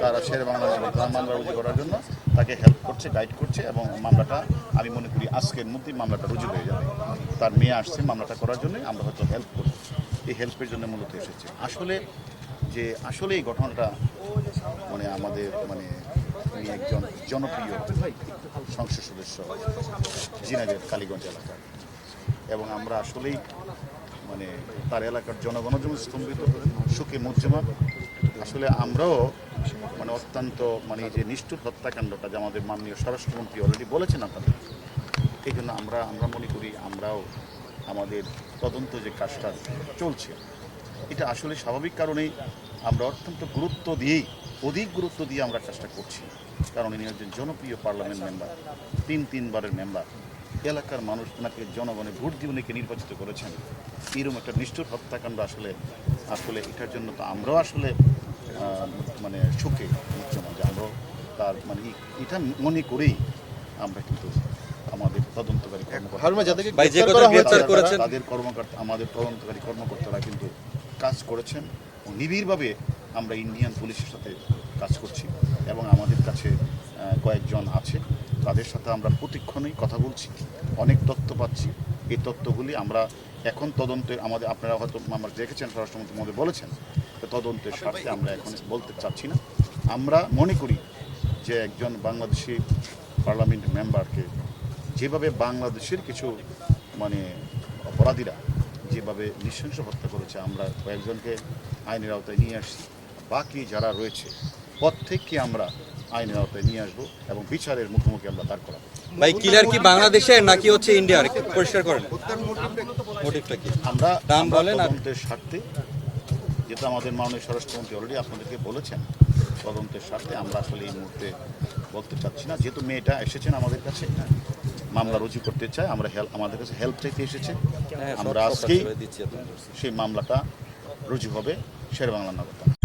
তারা শেরেবাংলা মামলা রুজু করার জন্য তাকে হেল্প করছে, গাইড করছে এবং মামলাটা আমি মনে করি আজকের মধ্যেই মামলাটা রুজু হয়ে যাবে। তার মেয়ে আসছে মামলাটা করার জন্য, আমরা হয়তো হেল্প করি, এই হেল্পের জন্য মূলত এসেছে। আসলে এই ঘটনাটা মানে আমাদের মানে উনি একজন জনপ্রিয় সংসদ সদস্য ঝিনাইদহ কালীগঞ্জ এলাকার, এবং আমরা আসলেই মানে তার এলাকার জনগণ যেমন স্তম্ভিত, সুখে মুজ্জমান। আসলে আমরাও মানে অত্যন্ত মানে যে নিষ্ঠুর হত্যাকাণ্ডটা যে আমাদের মাননীয় স্বরাষ্ট্রমন্ত্রী অলরেডি বলেছেন আপনাদের, এই জন্য আমরা মনে করি আমরাও আমাদের তদন্ত যে কাজটা চলছে এটা আসলে স্বাভাবিক কারণেই আমরা অত্যন্ত অধিক গুরুত্ব দিয়ে আমরা কাজটা করছি। কারণ ইনি একজন জনপ্রিয় পার্লামেন্ট মেম্বার, তিনবারের মেম্বার, এলাকার মানুষ ওনাকে জনগণে ভোট দিয়ে উনিকে নির্বাচিত করেছেন। এরকম একটা নিষ্ঠুর হত্যাকাণ্ড আসলে এটার জন্য তো আমরাও আসলে মানে সুখে মুখ্যমা যে আমরাও তার মানে এটা মনে করেই আমরা কিন্তু আমাদের তদন্তকারী আমাদের তদন্তকারী কর্মকর্তারা কিন্তু কাজ করেছেন এবং নিবিড়ভাবে আমরা ইন্ডিয়ান পুলিশের সাথে কাজ করছি এবং আমাদের কাছে কয়েকজন আছে, তাদের সাথে আমরা প্রতিক্ষণেই কথা বলছি, অনেক তথ্য পাচ্ছি। এই তথ্যগুলি আমরা এখন তদন্তের আপনারা হয়তো আমরা দেখেছেন স্বরাষ্ট্রমন্ত্রী মহোদয় বলেছেন, তদন্তের স্বার্থে আমরা এখন বলতে চাচ্ছি না। আমরা মনে করি যে একজন বাংলাদেশি পার্লামেন্ট মেম্বারকে যেভাবে বাংলাদেশের কিছু মানে অপরাধীরা যেভাবে নৃশংস হত্যা করেছে, আমরা কয়েকজনকে আইনের আওতায় নিয়ে আসছি, বাকি যারা রয়েছে প্রত্যেককে আমরা আইনের আওতায় নিয়ে আসবো এবং বিচারের মুখোমুখি আমরা দাঁড় করাবো। ভাই কিলার কি বাংলাদেশের নাকি হচ্ছে ইন্ডিয়ার, পরিষ্কার করেন মোটিভটা কি? আমরা তদন্তের স্বার্থে, যেটা আমাদের মাননীয় স্বরাষ্ট্রমন্ত্রী অলরেডি আপনাদেরকে বলেছেন, তদন্তের স্বার্থে আমরা আসলে এই মুহূর্তে বলতে চাচ্ছি না। যেহেতু মেয়েটা এসেছেন আমাদের কাছে মামলা রুজু করতে চায়, আমাদের কাছে হেল্প চাইতে এসেছে, আমরা আজকেই সেই মামলাটা রুজু হবে শেরেবাংলা নগর।